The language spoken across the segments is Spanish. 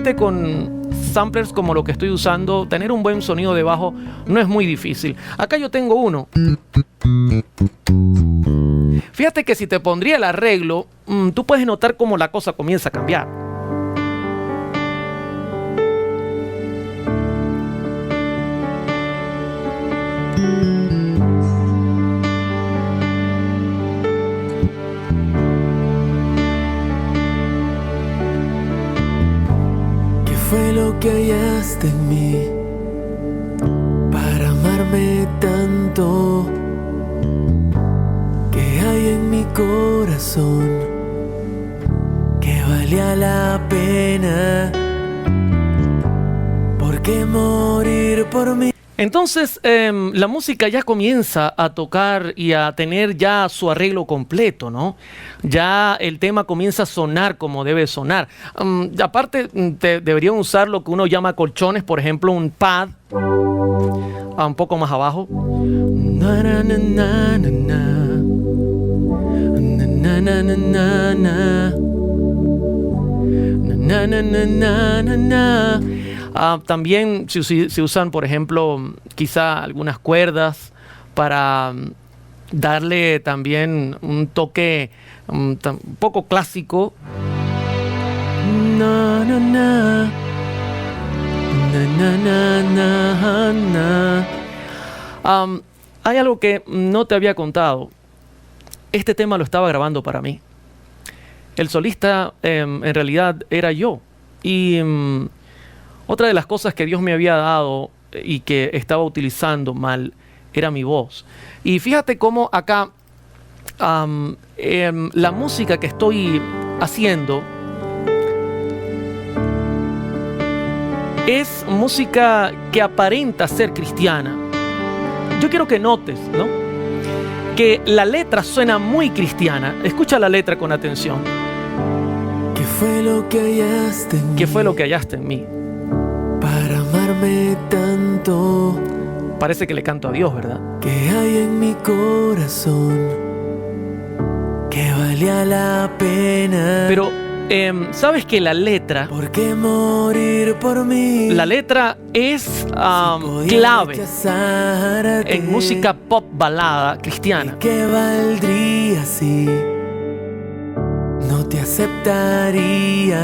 realmente con samplers como lo que estoy usando, tener un buen sonido de bajo no es muy difícil. Acá yo tengo uno. Fíjate que si te pondría el arreglo, tú puedes notar cómo la cosa comienza a cambiar. ¿Qué fue lo que hallaste en mí para amarme tanto? ¿Qué hay en mi corazón que valía la pena? ¿Por qué morir por mí? Entonces la música ya comienza a tocar y a tener ya su arreglo completo, ¿no? Ya el tema comienza a sonar como debe sonar. Aparte, deberían usar lo que uno llama colchones, por ejemplo, un pad un poco más abajo. Na, na, na, na, na, na. Na, na, na, na, na. Na, na, na, na, na, na. También se usan, por ejemplo, quizá algunas cuerdas para darle también un toque un poco clásico. Na, na, na. Na, na, na, na, na. Hay algo que no te había contado. Este tema lo estaba grabando para mí. El solista en realidad era yo. Y otra de las cosas que Dios me había dado y que estaba utilizando mal era mi voz. Y fíjate cómo acá la música que estoy haciendo es música que aparenta ser cristiana. Yo quiero que notes, ¿no?, que la letra suena muy cristiana. Escucha la letra con atención. ¿Qué fue lo que hallaste en mí? ¿Qué fue lo que hallaste en mí? Para amarme tanto. Parece que le canto a Dios, ¿verdad? ¿Qué hay en mi corazón que valía la pena? Pero, ¿sabes que la letra... ¿Por qué morir por mí? La letra es clave en música pop balada cristiana. ¿Qué valdría si no te aceptaría?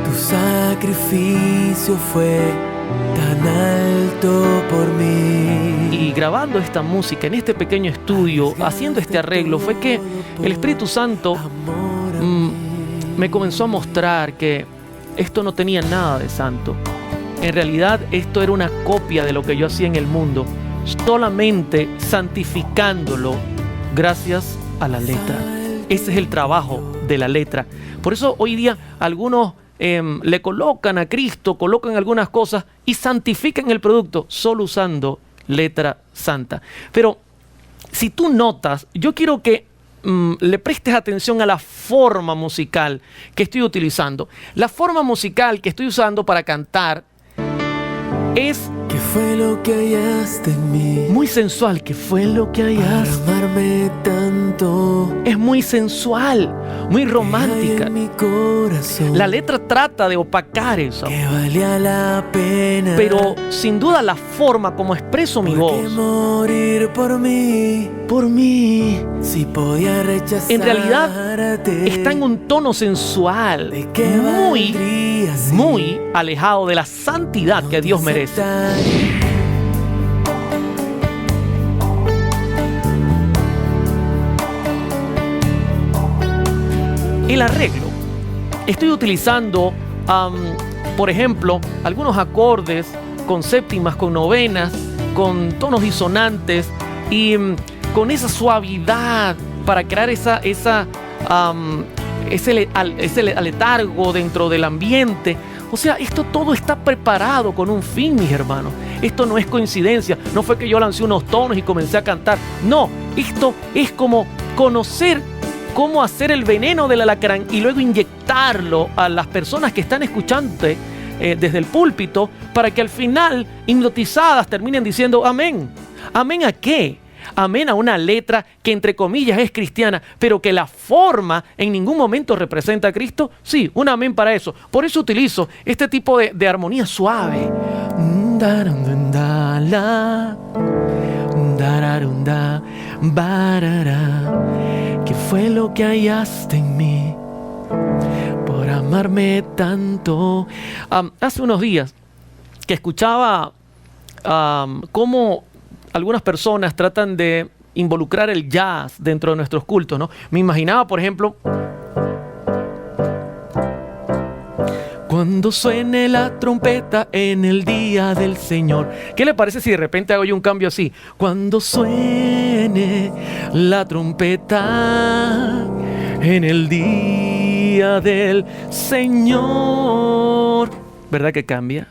Tu sacrificio fue tan alto por mí. Y grabando esta música en este pequeño estudio, haciendo este arreglo, fue que el Espíritu Santo me comenzó a mostrar que esto no tenía nada de santo. En realidad esto era una copia de lo que yo hacía en el mundo, solamente santificándolo gracias a la letra. Ese es el trabajo de la letra. Por eso hoy día algunos le colocan a Cristo, colocan algunas cosas y santifican el producto solo usando letra santa. Pero si tú notas, yo quiero que le prestes atención a la forma musical que estoy utilizando. La forma musical que estoy usando para cantar es... ¿Qué fue lo que hallaste en mí? Muy sensual. ¿Qué fue lo que hallaste? Para amarme tanto. Es muy sensual, muy romántica. En mi corazón, la letra trata de opacar eso. Que valía la pena. Pero sin duda la forma como expreso mi voz. ¿Por qué morir por mí? Por mí. Si podía rechazarte. En realidad está en un tono sensual, muy alejado de la santidad que Dios merece. El arreglo, estoy utilizando, por ejemplo, algunos acordes con séptimas, con novenas, con tonos disonantes y con esa suavidad para crear ese aletargo dentro del ambiente. O sea, esto todo está preparado con un fin, mis hermanos. Esto no es coincidencia. No fue que yo lancé unos tonos y comencé a cantar. No, esto es como conocer cómo hacer el veneno del alacrán y luego inyectarlo a las personas que están escuchándote desde el púlpito para que al final, hipnotizadas, terminen diciendo amén. ¿Amén a qué? Amén a una letra que entre comillas es cristiana, pero que la forma en ningún momento representa a Cristo. Sí, un amén para eso. Por eso utilizo este tipo de armonía suave. ¿Qué fue lo que hallaste en mí por amarme tanto? Hace unos días que escuchaba cómo algunas personas tratan de involucrar el jazz dentro de nuestros cultos, ¿no? Me imaginaba, por ejemplo, cuando suene la trompeta en el día del Señor. ¿Qué le parece si de repente hago yo un cambio así? Cuando suene la trompeta en el día del Señor. ¿Verdad que cambia?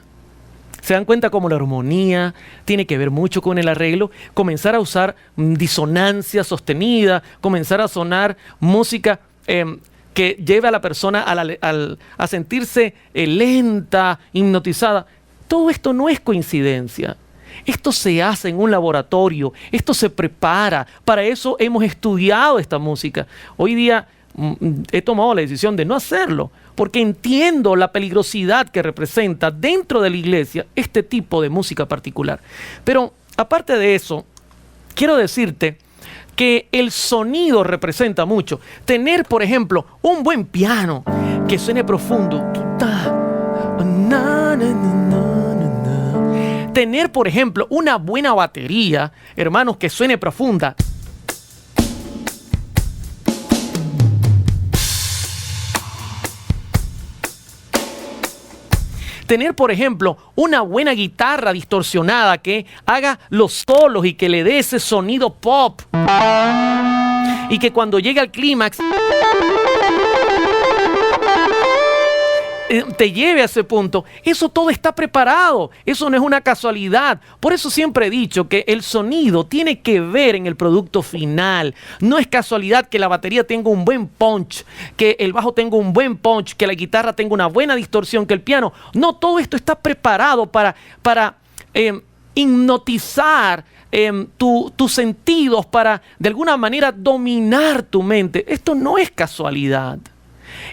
¿Se dan cuenta cómo la armonía tiene que ver mucho con el arreglo? Comenzar a usar disonancia sostenida, comenzar a sonar música que lleve a la persona a sentirse lenta, hipnotizada. Todo esto no es coincidencia. Esto se hace en un laboratorio, esto se prepara. Para eso hemos estudiado esta música. Hoy día he tomado la decisión de no hacerlo, porque entiendo la peligrosidad que representa dentro de la iglesia este tipo de música particular. Pero aparte de eso, quiero decirte que el sonido representa mucho. Tener, por ejemplo, un buen piano que suene profundo. Tener, por ejemplo, una buena batería, hermanos, que suene profunda. Tener, por ejemplo, una buena guitarra distorsionada que haga los solos y que le dé ese sonido pop. Y que cuando llegue al clímax te lleve a ese punto. Eso todo está preparado. Eso no es una casualidad. Por eso siempre he dicho que el sonido tiene que ver en el producto final. No es casualidad que la batería tenga un buen punch, que el bajo tenga un buen punch, que la guitarra tenga una buena distorsión, que el piano. No, todo esto está preparado para hipnotizar tus sentidos, para de alguna manera dominar tu mente. Esto no es casualidad.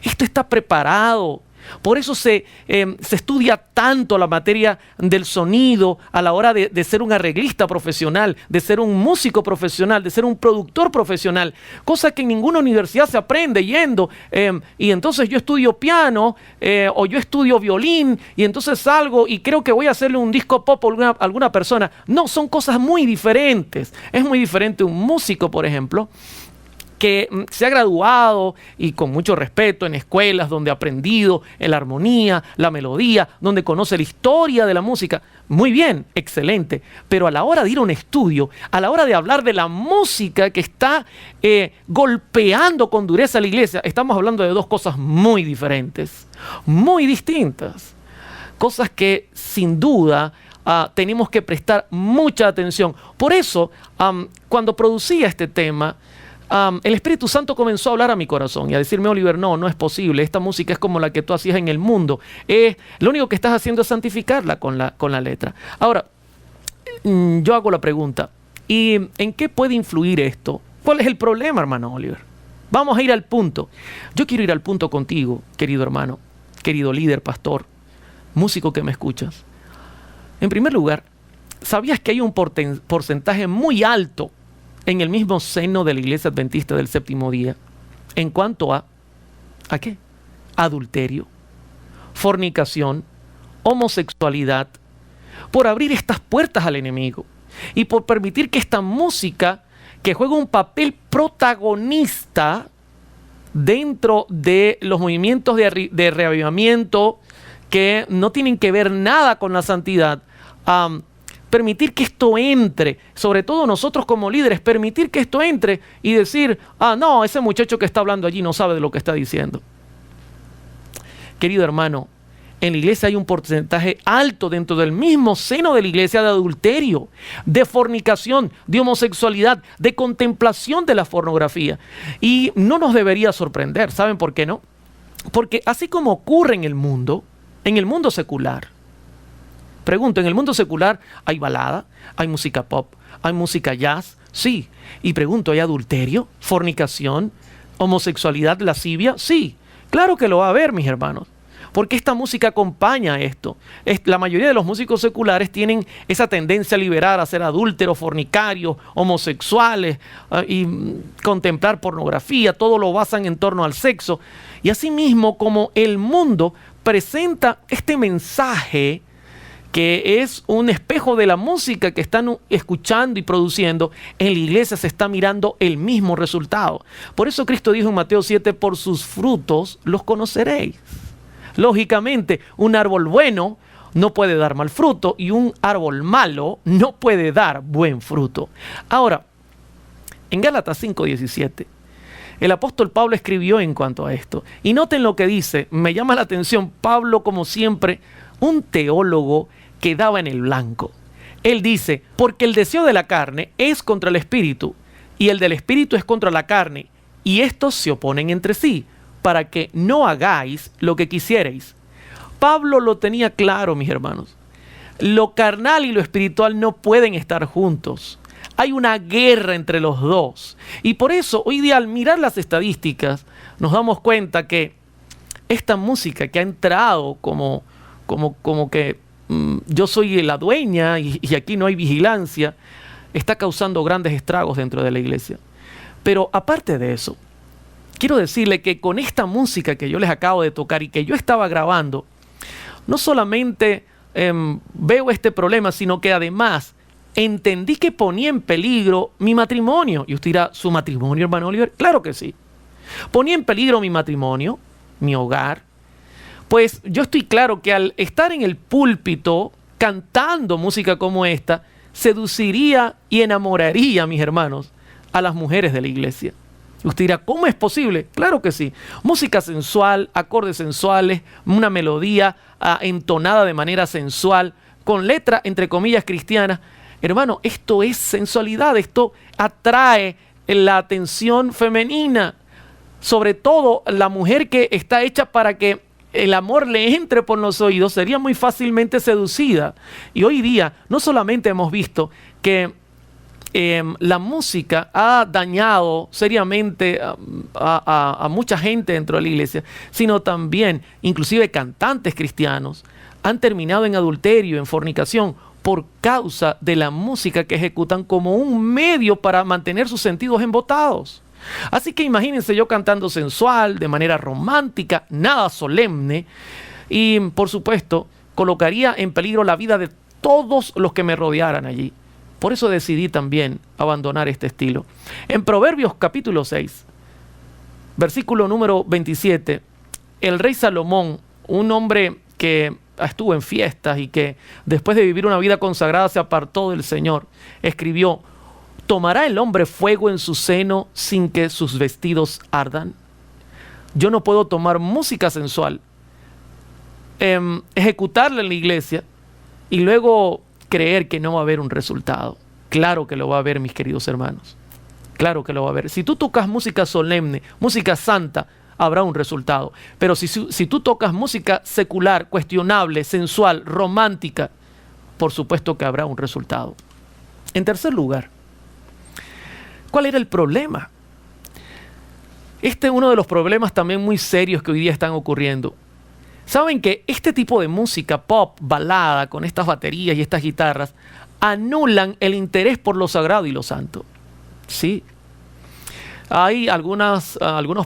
Esto está preparado. Por eso se estudia tanto la materia del sonido a la hora de ser un arreglista profesional, de ser un músico profesional, de ser un productor profesional, cosa que en ninguna universidad se aprende yendo. Y entonces yo estudio piano o yo estudio violín y entonces salgo y creo que voy a hacerle un disco pop a alguna persona. No, son cosas muy diferentes. Es muy diferente un músico, por ejemplo, que se ha graduado y con mucho respeto en escuelas donde ha aprendido la armonía, la melodía, donde conoce la historia de la música. Muy bien, excelente. Pero a la hora de ir a un estudio, a la hora de hablar de la música que está golpeando con dureza a la iglesia, estamos hablando de dos cosas muy diferentes, muy distintas. Cosas que sin duda tenemos que prestar mucha atención. Por eso, cuando producía este tema, el Espíritu Santo comenzó a hablar a mi corazón y a decirme: Oliver, no es posible, esta música es como la que tú hacías en el mundo, lo único que estás haciendo es santificarla con la letra. Ahora, yo hago la pregunta, ¿y en qué puede influir esto? ¿Cuál es el problema, hermano Oliver? Vamos a ir al punto. Yo quiero ir al punto contigo, querido hermano, querido líder, pastor, músico que me escuchas. En primer lugar, ¿sabías que hay un porcentaje muy alto en el mismo seno de la Iglesia Adventista del Séptimo Día en cuanto ¿a qué? Adulterio, fornicación, homosexualidad, por abrir estas puertas al enemigo y por permitir que esta música, que juega un papel protagonista dentro de los movimientos de reavivamiento que no tienen que ver nada con la santidad, permitir que esto entre, sobre todo nosotros como líderes, permitir que esto entre y decir: no, ese muchacho que está hablando allí no sabe de lo que está diciendo. Querido hermano, en la iglesia hay un porcentaje alto dentro del mismo seno de la iglesia de adulterio, de fornicación, de homosexualidad, de contemplación de la pornografía. Y no nos debería sorprender. ¿Saben por qué no? Porque así como ocurre en el mundo secular, pregunto, en el mundo secular hay balada, hay música pop, hay música jazz, Sí. Y pregunto, ¿hay adulterio, fornicación, homosexualidad, lascivia? Sí. Claro que lo va a haber, mis hermanos. Porque esta música acompaña esto. La mayoría de los músicos seculares tienen esa tendencia a liberar, a ser adúlteros, fornicarios, homosexuales y contemplar pornografía. Todo lo basan en torno al sexo. Y asimismo, como el mundo presenta este mensaje que es un espejo de la música que están escuchando y produciendo, en la iglesia se está mirando el mismo resultado. Por eso Cristo dijo en Mateo 7, por sus frutos los conoceréis. Lógicamente, un árbol bueno no puede dar mal fruto y un árbol malo no puede dar buen fruto. Ahora, en Gálatas 5:17, el apóstol Pablo escribió en cuanto a esto. Y noten lo que dice, me llama la atención, Pablo, como siempre, un teólogo que daba en el blanco. Él dice, porque el deseo de la carne es contra el espíritu, y el del espíritu es contra la carne, y estos se oponen entre sí, para que no hagáis lo que quisierais. Pablo lo tenía claro, mis hermanos. Lo carnal y lo espiritual no pueden estar juntos. Hay una guerra entre los dos. Y por eso, hoy día, al mirar las estadísticas, nos damos cuenta que esta música que ha entrado como que yo soy la dueña y aquí no hay vigilancia, está causando grandes estragos dentro de la iglesia. Pero aparte de eso, quiero decirle que con esta música que yo les acabo de tocar y que yo estaba grabando, no solamente veo este problema, sino que además entendí que ponía en peligro mi matrimonio. Y usted dirá, ¿su matrimonio, hermano Oliver? Claro que sí. Ponía en peligro mi matrimonio, mi hogar. Pues yo estoy claro que al estar en el púlpito cantando música como esta, seduciría y enamoraría, mis hermanos, a las mujeres de la iglesia. Usted dirá, ¿cómo es posible? Claro que sí. Música sensual, acordes sensuales, una melodía entonada de manera sensual, con letra, entre comillas, cristiana. Hermano, esto es sensualidad, esto atrae la atención femenina. Sobre todo la mujer que está hecha para que el amor le entre por los oídos, sería muy fácilmente seducida. Y hoy día no solamente hemos visto que la música ha dañado seriamente a mucha gente dentro de la iglesia, sino también, inclusive cantantes cristianos, han terminado en adulterio, en fornicación, por causa de la música que ejecutan como un medio para mantener sus sentidos embotados. Así que imagínense yo cantando sensual, de manera romántica, nada solemne, y por supuesto colocaría en peligro la vida de todos los que me rodearan allí. Por eso decidí también abandonar este estilo. En Proverbios capítulo 6, versículo número 27, el rey Salomón, un hombre que estuvo en fiestas y que después de vivir una vida consagrada se apartó del Señor, escribió: ¿tomará el hombre fuego en su seno sin que sus vestidos ardan? Yo no puedo tomar música sensual, ejecutarla en la iglesia y luego creer que no va a haber un resultado. Claro que lo va a haber, mis queridos hermanos. Claro que lo va a haber. Si tú tocas música solemne, música santa, habrá un resultado. Pero si tú tocas música secular, cuestionable, sensual, romántica, por supuesto que habrá un resultado. En tercer lugar, ¿cuál era el problema? Este es uno de los problemas también muy serios que hoy día están ocurriendo. ¿Saben que este tipo de música pop, balada, con estas baterías y estas guitarras, anulan el interés por lo sagrado y lo santo? Sí. Hay algunos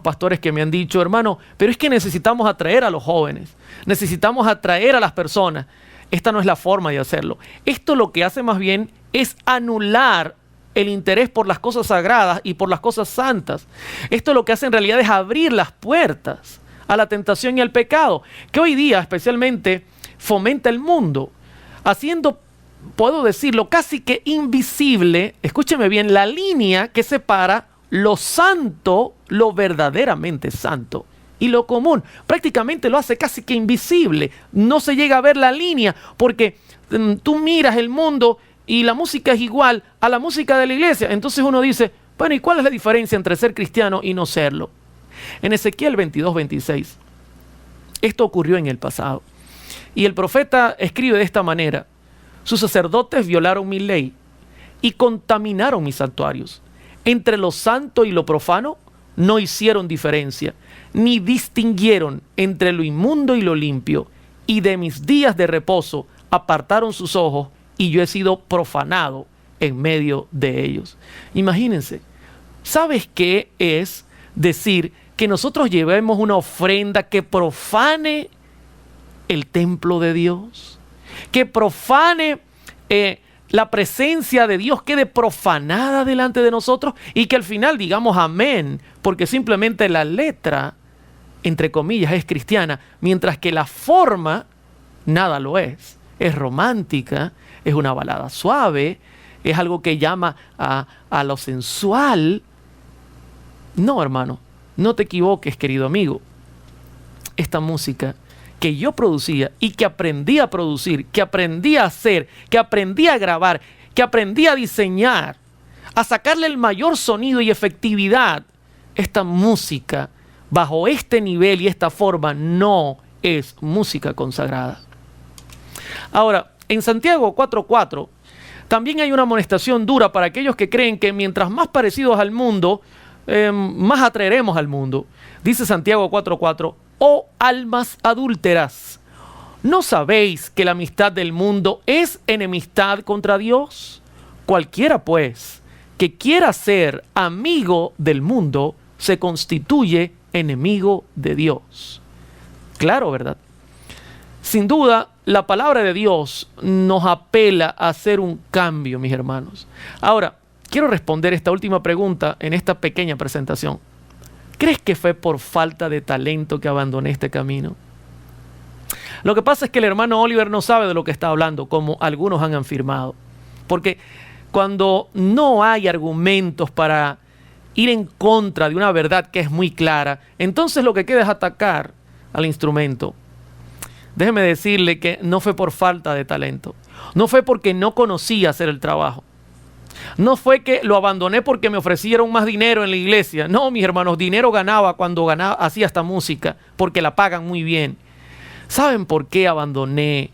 pastores que me han dicho: hermano, pero es que necesitamos atraer a los jóvenes, necesitamos atraer a las personas. Esta no es la forma de hacerlo. Esto lo que hace más bien es anular el interés por las cosas sagradas y por las cosas santas. Esto lo que hace en realidad es abrir las puertas a la tentación y al pecado, que hoy día especialmente fomenta el mundo, haciendo, puedo decirlo, casi que invisible, escúcheme bien, la línea que separa lo santo, lo verdaderamente santo, y lo común. Prácticamente lo hace casi que invisible. No se llega a ver la línea, porque tú miras el mundo y la música es igual a la música de la iglesia. Entonces uno dice, bueno, ¿y cuál es la diferencia entre ser cristiano y no serlo? En Ezequiel 22:26, esto ocurrió en el pasado. Y el profeta escribe de esta manera: sus sacerdotes violaron mi ley y contaminaron mis santuarios. Entre lo santo y lo profano no hicieron diferencia, ni distinguieron entre lo inmundo y lo limpio, y de mis días de reposo apartaron sus ojos, y yo he sido profanado en medio de ellos. Imagínense, ¿sabes qué es decir que nosotros llevemos una ofrenda que profane el templo de Dios? Que profane la presencia de Dios, quede profanada delante de nosotros, y que al final digamos amén, porque simplemente la letra, entre comillas, es cristiana, mientras que la forma nada lo es. Es romántica, es una balada suave, es algo que llama a lo sensual. No, hermano, no te equivoques, querido amigo. Esta música que yo producía y que aprendí a producir, que aprendí a hacer, que aprendí a grabar, que aprendí a diseñar, a sacarle el mayor sonido y efectividad, esta música bajo este nivel y esta forma no es música consagrada. Ahora, en Santiago 4:4 también hay una amonestación dura para aquellos que creen que mientras más parecidos al mundo, más atraeremos al mundo. Dice Santiago 4:4: oh almas adúlteras, ¿no sabéis que la amistad del mundo es enemistad contra Dios? Cualquiera, pues, que quiera ser amigo del mundo, se constituye enemigo de Dios. Claro, ¿verdad? Sin duda, la palabra de Dios nos apela a hacer un cambio, mis hermanos. Ahora, quiero responder esta última pregunta en esta pequeña presentación. ¿Crees que fue por falta de talento que abandoné este camino? Lo que pasa es que el hermano Oliver no sabe de lo que está hablando, como algunos han afirmado. Porque cuando no hay argumentos para ir en contra de una verdad que es muy clara, entonces lo que queda es atacar al instrumento. Déjeme decirle que no fue por falta de talento. No fue porque no conocía hacer el trabajo. No fue que lo abandoné porque me ofrecieron más dinero en la iglesia. No, mis hermanos, dinero ganaba cuando hacía esta música, porque la pagan muy bien. ¿Saben por qué abandoné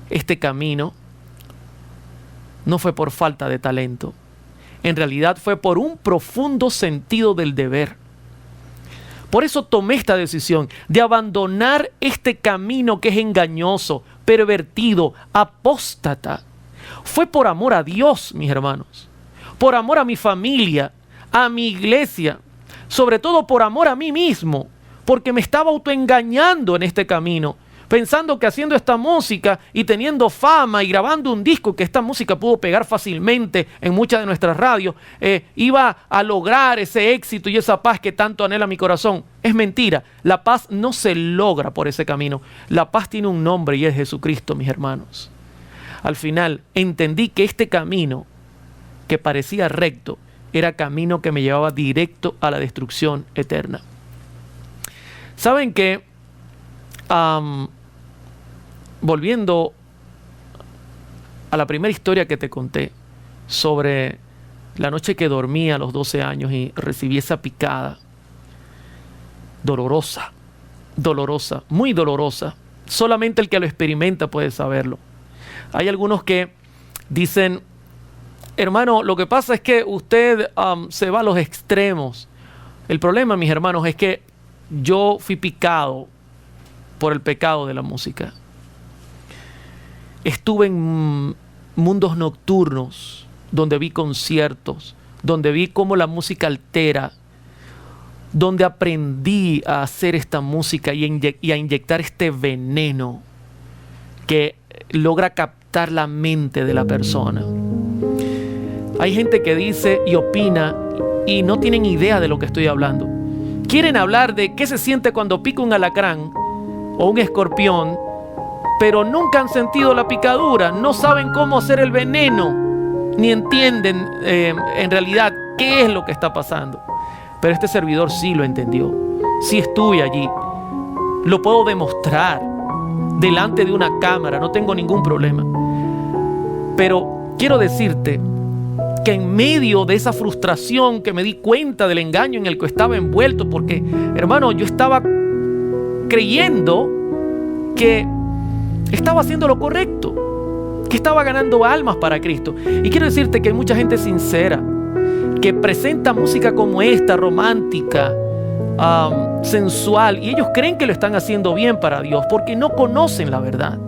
este camino? No fue por falta de talento. En realidad fue por un profundo sentido del deber. Por eso tomé esta decisión de abandonar este camino que es engañoso, pervertido, apóstata. Fue por amor a Dios, mis hermanos, por amor a mi familia, a mi iglesia, sobre todo por amor a mí mismo, porque me estaba autoengañando en este camino, pensando que haciendo esta música y teniendo fama y grabando un disco, que esta música pudo pegar fácilmente en muchas de nuestras radios, iba a lograr ese éxito y esa paz que tanto anhela mi corazón. Es mentira, la paz no se logra por ese camino. La paz tiene un nombre y es Jesucristo, mis hermanos. Al final entendí que este camino que parecía recto era camino que me llevaba directo a la destrucción eterna. ¿Saben qué? Volviendo a la primera historia que te conté sobre la noche que dormí a los 12 años y recibí esa picada dolorosa, dolorosa, muy dolorosa. Solamente el que lo experimenta puede saberlo. Hay algunos que dicen, hermano, lo que pasa es que usted se va a los extremos. El problema, mis hermanos, es que yo fui picado por el pecado de la música. Estuve en mundos nocturnos donde vi conciertos, donde vi cómo la música altera, donde aprendí a hacer esta música y a inyectar este veneno que logra captar la mente de la persona. Hay gente que dice y opina y no tienen idea de lo que estoy hablando. Quieren hablar de qué se siente cuando pica un alacrán o un escorpión, pero nunca han sentido la picadura, no saben cómo hacer el veneno, ni entienden en realidad qué es lo que está pasando. Pero este servidor sí lo entendió, sí estuve allí, lo puedo demostrar delante de una cámara, no tengo ningún problema. Pero quiero decirte que en medio de esa frustración que me di cuenta del engaño en el que estaba envuelto, porque, hermano, yo estaba creyendo que estaba haciendo lo correcto, que estaba ganando almas para Cristo. Y quiero decirte que hay mucha gente sincera que presenta música como esta, romántica, sensual, y ellos creen que lo están haciendo bien para Dios porque no conocen la verdad.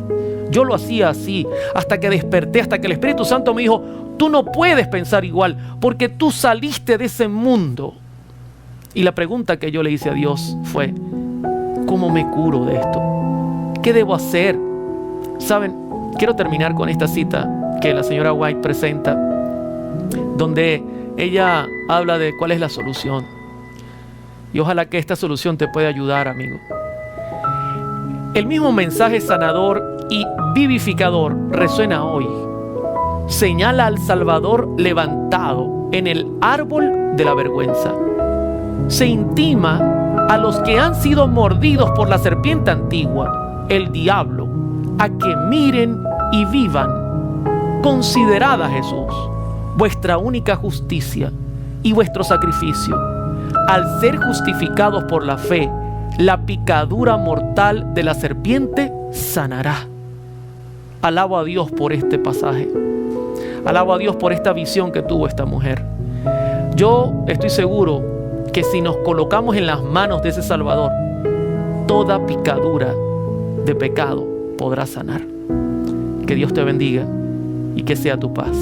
Yo lo hacía así hasta que desperté, hasta que el Espíritu Santo me dijo: tú no puedes pensar igual porque tú saliste de ese mundo. Y la pregunta que yo le hice a Dios fue: ¿cómo me curo de esto? ¿Qué debo hacer? Saben, quiero terminar con esta cita que la señora White presenta, donde ella habla de cuál es la solución. Y ojalá que esta solución te pueda ayudar, amigo. El mismo mensaje sanador y vivificador resuena hoy. Señala al Salvador levantado en el árbol de la vergüenza. Se intima a los que han sido mordidos por la serpiente antigua, el diablo, a que miren y vivan. Considerad a Jesús, vuestra única justicia y vuestro sacrificio. Al ser justificados por la fe, la picadura mortal de la serpiente sanará. Alabo a Dios por este pasaje. Alabo a Dios por esta visión que tuvo esta mujer. Yo estoy seguro que si nos colocamos en las manos de ese Salvador, toda picadura de pecado podrá sanar. Que Dios te bendiga y que sea tu paz.